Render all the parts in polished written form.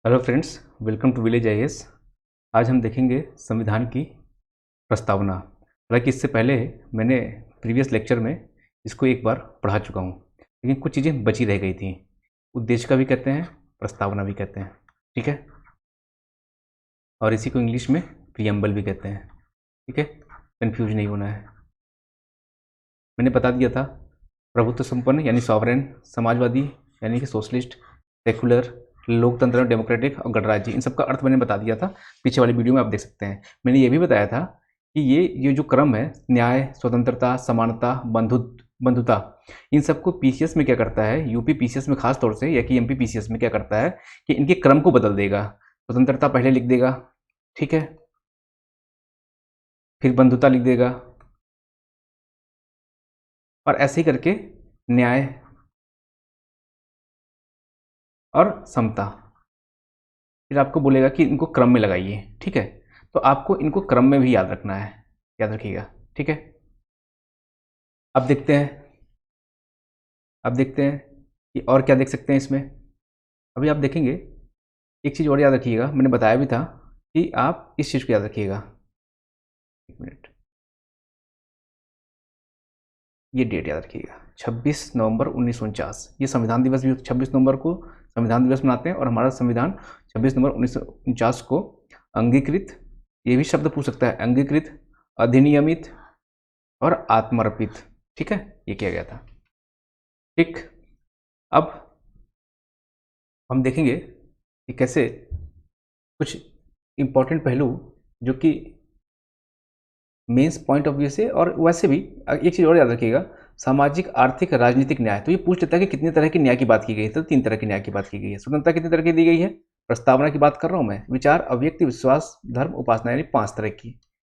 Hello friends, welcome to village IAS. आज हम देखेंगे संविधान की प्रस्तावना। हालांकि इससे पहले मैंने प्रीवियस लेक्चर में इसको एक बार पढ़ा चुका हूँ, लेकिन कुछ चीज़ें बची रह गई थी। उद्देश्य का भी कहते हैं, प्रस्तावना भी कहते हैं, ठीक है। और इसी को इंग्लिश में प्रियम्बल भी कहते हैं, ठीक है। कन्फ्यूज नहीं होना है। मैंने बता दिया था प्रभुत्व संपन्न यानी सॉवरेन, समाजवादी यानी कि सोशलिस्ट, सेकुलर, लोकतंत्र, डेमोक्रेटिक और गणराज्य, इन सब का अर्थ मैंने बता दिया था। पीछे वाली वीडियो में आप देख सकते हैं। मैंने ये भी बताया था कि ये जो क्रम है, न्याय, स्वतंत्रता, समानता, बंधुता, इन सबको पीसीएस में क्या करता है, यूपी पीसीएस में खास तौर से, या कि एमपी पीसीएस में क्या करता है कि इनके क्रम को बदल देगा। स्वतंत्रता पहले लिख देगा, ठीक है, फिर बंधुता लिख देगा, और ऐसे ही करके न्याय और समता, फिर आपको बोलेगा कि इनको क्रम में लगाइए, ठीक है। तो आपको इनको क्रम में भी याद रखना है, याद रखिएगा, ठीक है। अब देखते हैं, कि और क्या देख सकते हैं इसमें। अभी आप देखेंगे, एक चीज़ और याद रखिएगा, मैंने बताया भी था कि आप इस चीज़ को याद रखिएगा। एक मिनट, ये डेट याद रखिएगा, 26 नवंबर 1949। ये संविधान दिवस भी 26 नवंबर को संविधान दिवस मनाते हैं, और हमारा संविधान 26 नवंबर 1949 को अंगीकृत, ये भी शब्द पूछ सकता है, अंगीकृत, अधिनियमित और आत्मर्पित, ठीक है, ये किया गया था, ठीक। अब हम देखेंगे कि कैसे कुछ इंपॉर्टेंट पहलू जो कि मेंस पॉइंट ऑफ व्यू से, और वैसे भी एक चीज़ और याद रखिएगा, सामाजिक, आर्थिक, राजनीतिक न्याय। तो ये पूछ लेता है कि कितने तरह के न्याय की बात की गई है। तो 3 तरह के न्याय की बात की गई है। स्वतंत्रता कितने तरह की दी गई है, प्रस्तावना की बात कर रहा हूँ मैं, विचार, अव्यक्ति, विश्वास, धर्म, उपासना, यानी 5 तरह की,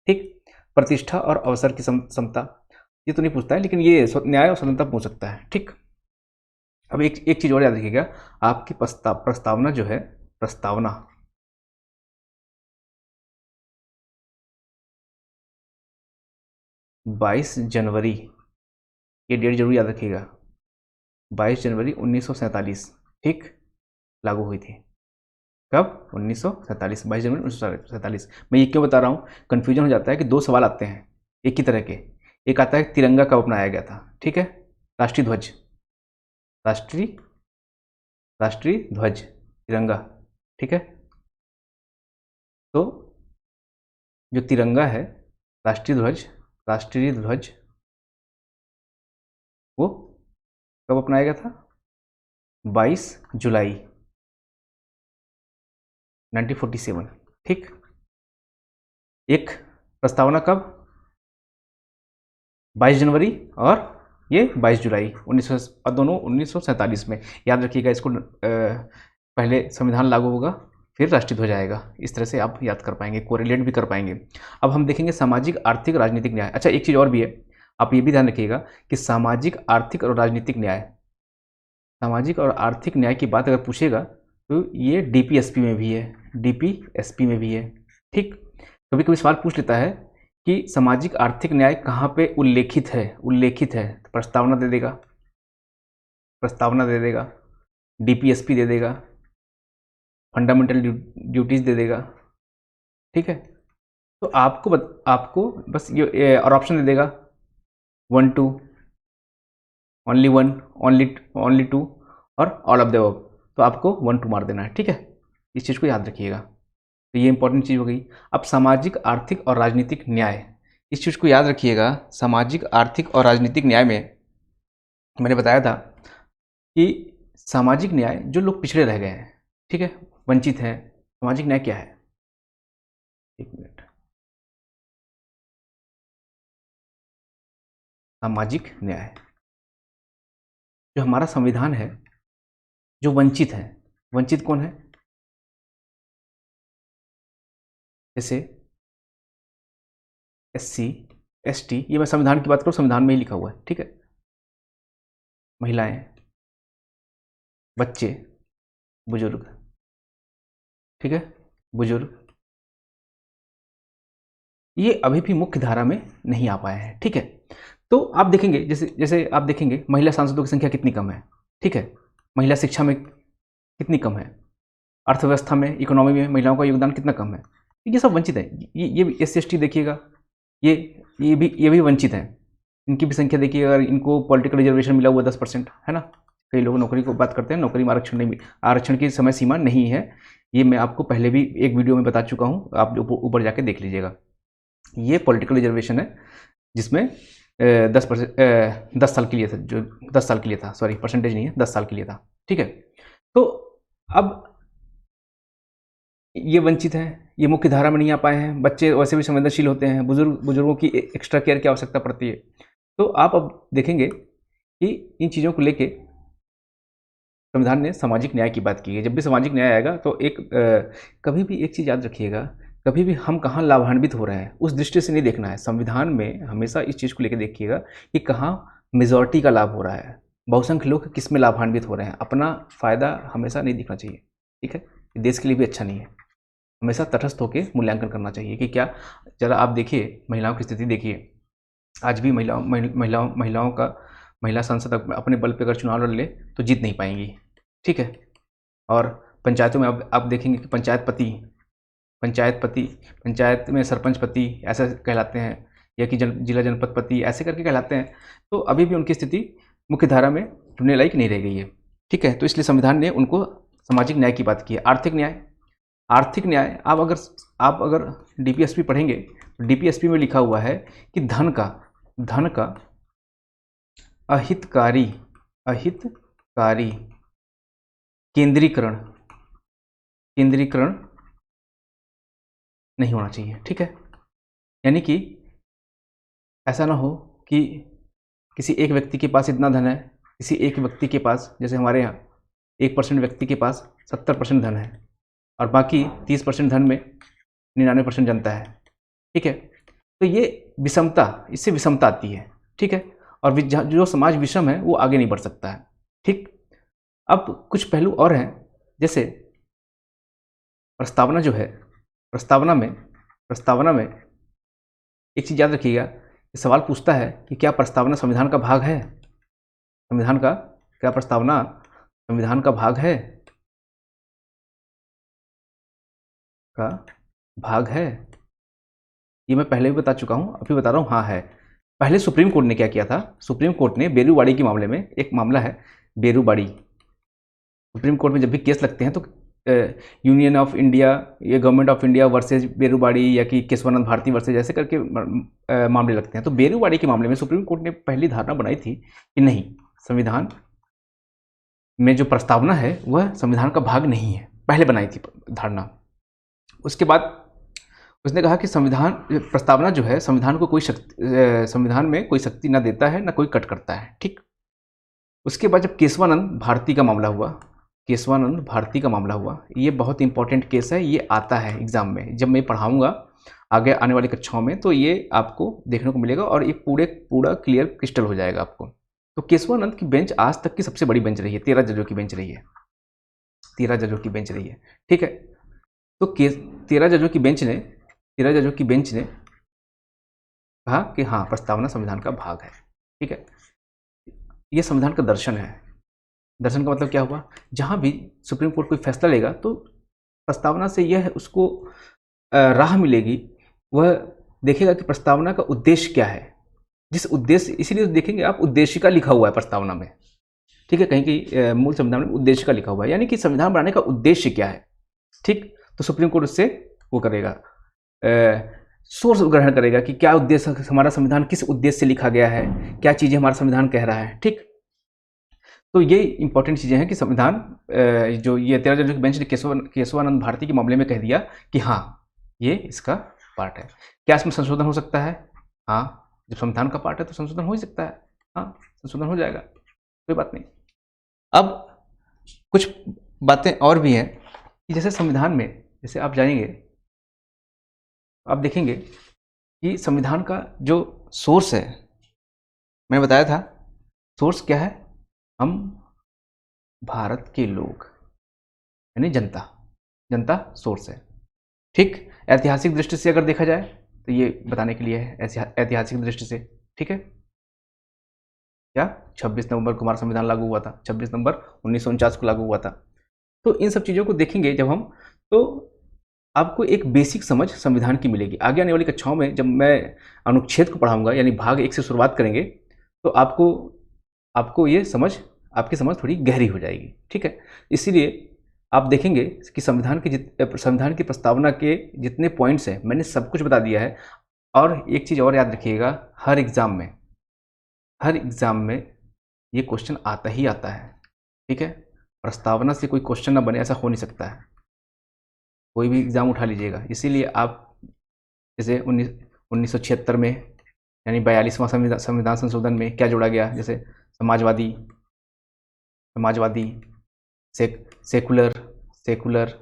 ठीक। प्रतिष्ठा और अवसर की समता, ये तो नहीं पूछता है, लेकिन ये न्याय और स्वतंत्रता पूछ सकता है, ठीक। अब एक चीज़ और याद रखिएगा, आपकी प्रस्तावना जो है, प्रस्तावना 22 जनवरी, ये डेट जरूर याद रखिएगा, 22 जनवरी 1947, ठीक, लागू हुई थी। कब? 1947, 22 जनवरी 1947। मैं ये क्यों बता रहा हूँ, कन्फ्यूजन हो जाता है कि 2 सवाल आते हैं एक ही तरह के। एक आता है तिरंगा कब अपनाया गया था, ठीक है, राष्ट्रीय ध्वज, राष्ट्रीय राष्ट्रीय ध्वज, तिरंगा, ठीक है। तो जो तिरंगा है, राष्ट्रीय ध्वज, वो कब अपनाया गया था? 22 जुलाई 1947, ठीक। एक प्रस्तावना कब? 22 जनवरी, और ये 22 जुलाई 1900, दोनों 1947 में। याद रखिएगा इसको, पहले संविधान लागू होगा, फिर राष्ट्रीय ध्वज आएगा। इस तरह से आप याद कर पाएंगे, कोरिलेट भी कर पाएंगे। अब हम देखेंगे सामाजिक, आर्थिक, राजनीतिक न्याय। अच्छा, एक चीज़ और भी है, आप ये भी ध्यान रखिएगा कि सामाजिक, आर्थिक और राजनीतिक न्याय, सामाजिक और आर्थिक न्याय की बात अगर पूछेगा तो ये डीपीएसपी में भी है, डीपीएसपी में भी है, ठीक। कभी कभी सवाल पूछ लेता है कि सामाजिक आर्थिक न्याय कहाँ पे उल्लेखित है, तो प्रस्तावना दे देगा, डीपीएसपी दे देगा, फंडामेंटल ड्यूटीज दे देगा, ठीक है। तो आपको बस ये और ऑप्शन दे देगा 1 2, ओनली 1, ओनली 2, और ऑल ऑफ द अबव। तो आपको 1 2 मार देना है, ठीक है। इस चीज़ को याद रखिएगा, तो ये इंपॉर्टेंट चीज़ हो गई। अब सामाजिक, आर्थिक और राजनीतिक न्याय, इस चीज़ को याद रखिएगा। सामाजिक, आर्थिक और राजनीतिक न्याय में मैंने बताया था कि सामाजिक न्याय, जो लोग पिछड़े रह गए हैं, ठीक है, वंचित हैं, सामाजिक न्याय क्या है? एक मिनट, सामाजिक न्याय, जो हमारा संविधान है, जो वंचित है, वंचित कौन है? जैसे एससी, एसटी, ये मैं संविधान की बात करूँ, संविधान में ही लिखा हुआ है, ठीक है। महिलाएं, बच्चे, बुजुर्ग, ठीक है, बुजुर्ग, ये अभी भी मुख्य धारा में नहीं आ पाए हैं, ठीक है। तो आप देखेंगे, जैसे जैसे आप देखेंगे, महिला सांसदों की संख्या कितनी कम है, ठीक है, महिला शिक्षा में कितनी कम है, अर्थव्यवस्था में, इकोनॉमी में महिलाओं का योगदान कितना कम है। ये सब वंचित है। ये SC/ST देखिएगा, ये भी वंचित हैं। इनकी भी संख्या देखिए, अगर इनको पॉलिटिकल रिजर्वेशन मिला हुआ 10%, है ना। कई लोग नौकरी को बात करते हैं, नौकरी में आरक्षण नहीं, आरक्षण की समय सीमा नहीं है। ये मैं आपको पहले भी एक वीडियो में बता चुका हूँ, आप ऊपर जाके देख लीजिएगा। ये पॉलिटिकल रिजर्वेशन है जिसमें 10 साल के लिए था, जो 10 साल के लिए था, सॉरी परसेंटेज नहीं है, 10 साल के लिए था, ठीक है। तो अब ये वंचित हैं, ये मुख्य धारा में नहीं आ पाए हैं। बच्चे वैसे भी संवेदनशील होते हैं, बुजुर्गों की एक्स्ट्रा केयर की आवश्यकता पड़ती है। तो आप अब देखेंगे कि इन चीज़ों को लेके संविधान ने सामाजिक न्याय की बात की है। जब भी सामाजिक न्याय आएगा तो कभी भी एक चीज़ याद रखिएगा, कभी भी हम कहाँ लाभान्वित हो रहे हैं उस दृष्टि से नहीं देखना है। संविधान में हमेशा इस चीज़ को लेकर देखिएगा कि कहाँ मेजॉरिटी का लाभ हो रहा है, बहुसंख्य लोग किस में लाभान्वित हो रहे हैं। अपना फ़ायदा हमेशा नहीं दिखना चाहिए, ठीक है। देश के लिए भी अच्छा नहीं है। हमेशा तटस्थ होकर मूल्यांकन करना चाहिए कि क्या, ज़रा आप देखिए महिलाओं की स्थिति देखिए। आज भी महिलाओं का महिला सांसद अपने बल पे अगर चुनाव लड़ ले तो जीत नहीं पाएंगी, ठीक है। और पंचायतों में अब आप देखेंगे कि पंचायत में सरपंच पति ऐसे कहलाते हैं, या कि जिला जनपद पति ऐसे करके कहलाते हैं। तो अभी भी उनकी स्थिति मुख्य धारा में चुनने लायक नहीं रह गई है, ठीक है। तो इसलिए संविधान ने उनको सामाजिक न्याय की बात की है। आर्थिक न्याय आप अगर DPSP पढ़ेंगे तो DPSP में लिखा हुआ है कि धन का अहितकारी केंद्रीकरण नहीं होना चाहिए, ठीक है। यानी कि ऐसा ना हो कि किसी एक व्यक्ति के पास इतना धन है, किसी एक व्यक्ति के पास, जैसे हमारे यहाँ 1% व्यक्ति के पास 70% धन है और बाकी 30% धन में 99% जनता है, ठीक है। तो ये विषमता, इससे विषमता आती है, ठीक है। और जो समाज विषम है वो आगे नहीं बढ़ सकता है, ठीक। अब कुछ पहलू और हैं, जैसे प्रस्तावना जो है, प्रस्तावना में एक चीज़ याद रखिएगा, सवाल पूछता है कि क्या प्रस्तावना संविधान का भाग है। क्या प्रस्तावना संविधान का भाग है? ये मैं पहले भी बता चुका हूँ, अभी बता रहा हूँ, हाँ है। पहले सुप्रीम कोर्ट ने क्या किया था, सुप्रीम कोर्ट ने बेरूबाड़ी के मामले में, एक मामला है बेरूबाड़ी, सुप्रीम कोर्ट में जब भी केस लगते हैं तो यूनियन ऑफ इंडिया या government of India versus Berubari, या कि केशवानंद भारती वर्सेज, ऐसे करके मामले लगते हैं। तो बेरूबाड़ी के मामले में सुप्रीम कोर्ट ने पहली धारणा बनाई थी कि नहीं, संविधान में जो प्रस्तावना है वह संविधान का भाग नहीं है, पहले बनाई थी धारणा। उसके बाद उसने कहा कि प्रस्तावना जो है संविधान में कोई शक्ति ना देता है ना कोई कट करता है, ठीक। उसके बाद जब केशवानंद भारती का मामला हुआ, ये बहुत इंपॉर्टेंट केस है, ये आता है एग्जाम में, जब मैं पढ़ाऊंगा आगे आने वाली कक्षाओं में तो ये आपको देखने को मिलेगा और ये पूरा क्लियर क्रिस्टल हो जाएगा आपको। तो केशवानंद की बेंच आज तक की सबसे बड़ी बेंच रही है, 13 जजों की बेंच रही है, ठीक है। तो 13 जजों की बेंच ने कहा कि हाँ, प्रस्तावना संविधान का भाग है, ठीक है। यह संविधान का दर्शन है। दर्शन का मतलब क्या हुआ, जहां भी सुप्रीम कोर्ट कोई फैसला लेगा तो प्रस्तावना से यह उसको राह मिलेगी, वह देखेगा कि प्रस्तावना का उद्देश्य क्या है, जिस उद्देश्य, इसीलिए देखेंगे आप उद्देशिका लिखा हुआ है प्रस्तावना में, ठीक है। कहीं की मूल संविधान में उद्देशिका लिखा हुआ है, यानी कि संविधान बनाने का उद्देश्य क्या है, ठीक। तो सुप्रीम कोर्ट उससे वो करेगा, सोर्स ग्रहण करेगा कि क्या उद्देश्य, हमारा संविधान किस उद्देश्य से लिखा गया है, क्या चीज़ें हमारा संविधान कह रहा है, ठीक। तो ये इंपॉर्टेंट चीज़ें हैं कि संविधान जो ये 13 जजों की बेंच ने केशवानंद भारती के मामले में कह दिया कि हाँ, ये इसका पार्ट है। क्या इसमें संशोधन हो सकता है? हाँ, जब संविधान का पार्ट है तो संशोधन हो ही सकता है, हाँ, संशोधन हो जाएगा, कोई बात नहीं। अब कुछ बातें और भी हैं कि जैसे संविधान में, जैसे आप जाएंगे आप देखेंगे कि संविधान का जो सोर्स है, मैं बताया था सोर्स क्या है, हम भारत के लोग यानी जनता सोर्स है, ठीक। ऐतिहासिक दृष्टि से अगर देखा जाए तो ये बताने के लिए है, ऐतिहासिक दृष्टि से, ठीक है। क्या 26 नवंबर को हमारा संविधान लागू हुआ था, 26 नवंबर 1949 को लागू हुआ था। तो इन सब चीज़ों को देखेंगे जब हम, तो आपको एक बेसिक समझ संविधान की मिलेगी। आगे आने वाली कक्षाओं में जब मैं अनुच्छेद को पढ़ाऊंगा, यानी भाग 1 से शुरुआत करेंगे, तो आपको ये समझ, आपकी समझ थोड़ी गहरी हो जाएगी। ठीक है, इसीलिए आप देखेंगे कि संविधान की प्रस्तावना के जितने पॉइंट्स हैं मैंने सब कुछ बता दिया है। और एक चीज़ और याद रखिएगा, हर एग्ज़ाम में ये क्वेश्चन आता ही आता है। ठीक है, प्रस्तावना से कोई क्वेश्चन ना बने ऐसा हो नहीं सकता है। कोई भी एग्ज़ाम उठा लीजिएगा। इसीलिए आप जैसे 1976 में यानी 42वां संविधान संशोधन में क्या जोड़ा गया, जैसे समाजवादी, सेकुलर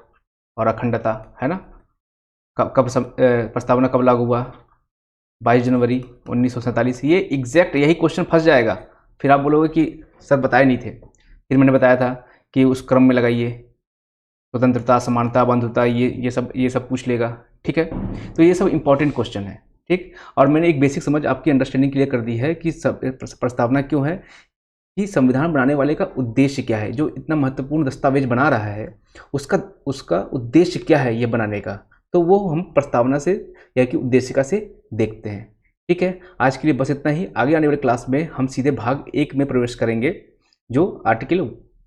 और अखंडता, है ना। प्रस्तावना कब लागू हुआ? 22 जनवरी 1947। ये एग्जैक्ट यही क्वेश्चन फंस जाएगा। फिर आप बोलोगे कि सर बताए नहीं थे। फिर मैंने बताया था कि उस क्रम में लगाइए, स्वतंत्रता, समानता, बंधुता, ये सब पूछ लेगा। ठीक है, तो ये सब इंपॉर्टेंट क्वेश्चन है। ठीक, और मैंने एक बेसिक समझ आपकी अंडरस्टैंडिंग क्लियर कर दी है कि प्रस्तावना क्यों है, कि संविधान बनाने वाले का उद्देश्य क्या है। जो इतना महत्वपूर्ण दस्तावेज बना रहा है उसका उद्देश्य क्या है ये बनाने का, तो वो हम प्रस्तावना से या कि उद्देशिका से देखते हैं। ठीक है, आज के लिए बस इतना ही। आगे आने वाले क्लास में हम सीधे भाग 1 में प्रवेश करेंगे, जो आर्टिकल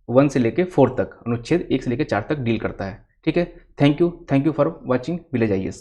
1 से लेकर 4 तक, अनुच्छेद 1 से लेकर 4 तक डील करता है। ठीक है, thank you for watching village IAS।